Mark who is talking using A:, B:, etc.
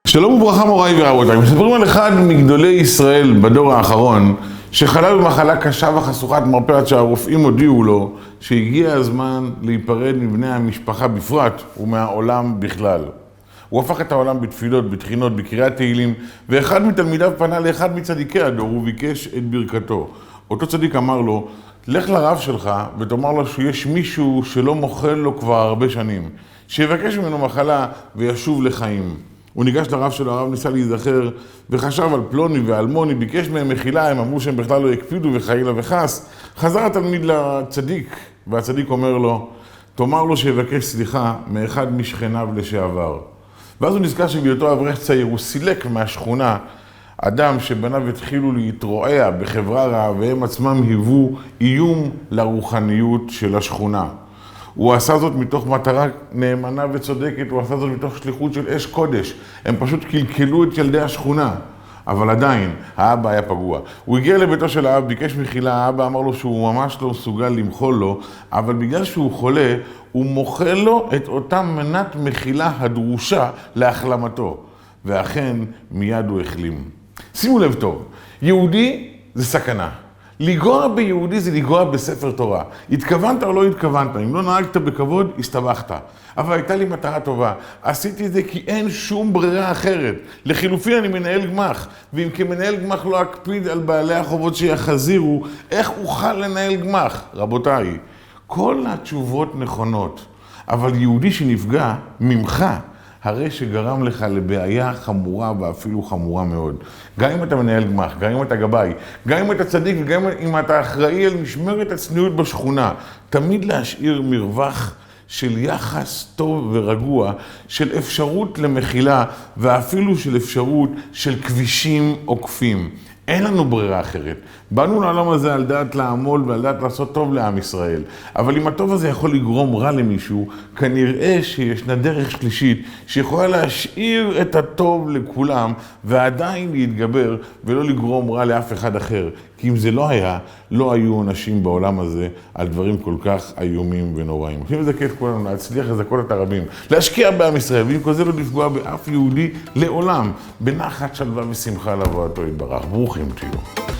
A: שלום וברכה מוריי ורבותיי, מספרים על אחד מגדולי ישראל בדור האחרון שחלה במחלה קשה וחשוכת מרפא עד שהרופאים הודיעו לו שהגיע הזמן להיפרד מבני המשפחה בפרט ומהעולם בכלל. הוא הפך את העולם בתפילות, בתחינות, בקריאת תהילים, ואחד מתלמידיו פנה לאחד מצדיקי הדור וביקש את ברכתו. אותו צדיק אמר לו, לך לרב שלך ותאמר לו שיש מישהו שלא מוחל לו כבר הרבה שנים, שיבקש ממנו מחלה וישוב לחיים. הוא ניגש לרב שלו, הרב ניסה להיזכר וחשב על פלוני ואלמוני, ביקש מהם מחילה, הם אמרו שהם בכלל לא יקפידו וחלילה וחס. חזר התלמיד לצדיק, והצדיק אומר לו, תאמר לו שיבקש סליחה מאחד משכניו לשעבר. ואז הוא נזכר שבהיותו אברך צעיר, הוא סילק מהשכונה אדם שבניו התחילו להתרועע בחברה רעה, והם עצמם היוו איום לרוחניות של השכונה. הוא עשה זאת מתוך מטרה נאמנה וצודקת, הוא עשה זאת מתוך שליחות של אש קודש. הם פשוט קלקלו את ילדי השכונה. אבל עדיין, האבא היה פגוע. הוא הגיע לביתו של האב, ביקש מחילה, האבא אמר לו שהוא ממש לא מסוגל למחול לו, אבל בגלל שהוא חולה, הוא מוחל לו את אותה מנת מחילה הדרושה להחלמתו. ואכן, מיד הוא החלים. שימו לב טוב, יהודי זה סכנה. לגוע ביהודי זה לגוע בספר תורה. התכוונת או לא התכוונת, אם לא נהגת בכבוד, הסתבכת. אבל הייתה לי מטרה טובה. עשיתי את זה כי אין שום ברירה אחרת. לחילופין אני מנהל גמח, ואם כמנהל גמח לא אקפיד על בעלי החובות שיחזירו, איך אוכל לנהל גמח? רבותיי, כל התשובות נכונות, אבל יהודי שנפגע ממך, הרי שגרם לך לבעיה חמורה ואפילו חמורה מאוד. גם אם אתה מנהל גמח, גם אם אתה גבאי, גם אם אתה צדיק וגם אם אתה אחראי על משמרת הצניעות בשכונה, תמיד להשאיר מרווח של יחס טוב ורגוע, של אפשרות למחילה ואפילו של אפשרות של כבישים עוקפים. אין לנו ברירה אחרת. באנו לעולם הזה על דעת לעמול ועל דעת לעשות טוב לעם ישראל. אבל אם הטוב הזה יכול לגרום רע למישהו, כנראה שישנה דרך שלישית שיכולה להשאיר את הטוב לכולם ועדיין להתגבר ולא לגרום רע לאף אחד אחר. כי אם זה לא היה, לא היו אנשים בעולם הזה על דברים כל כך איומים ונוראים. אני מזכה את כולנו להצליח לזכות את הרבים, להשקיע בעם ישראל, ואם כל זה לא לפגוע באף יהודי לעולם, בנחת שלווה ושמחה לבואתו יתברך. ברוכים תהיו.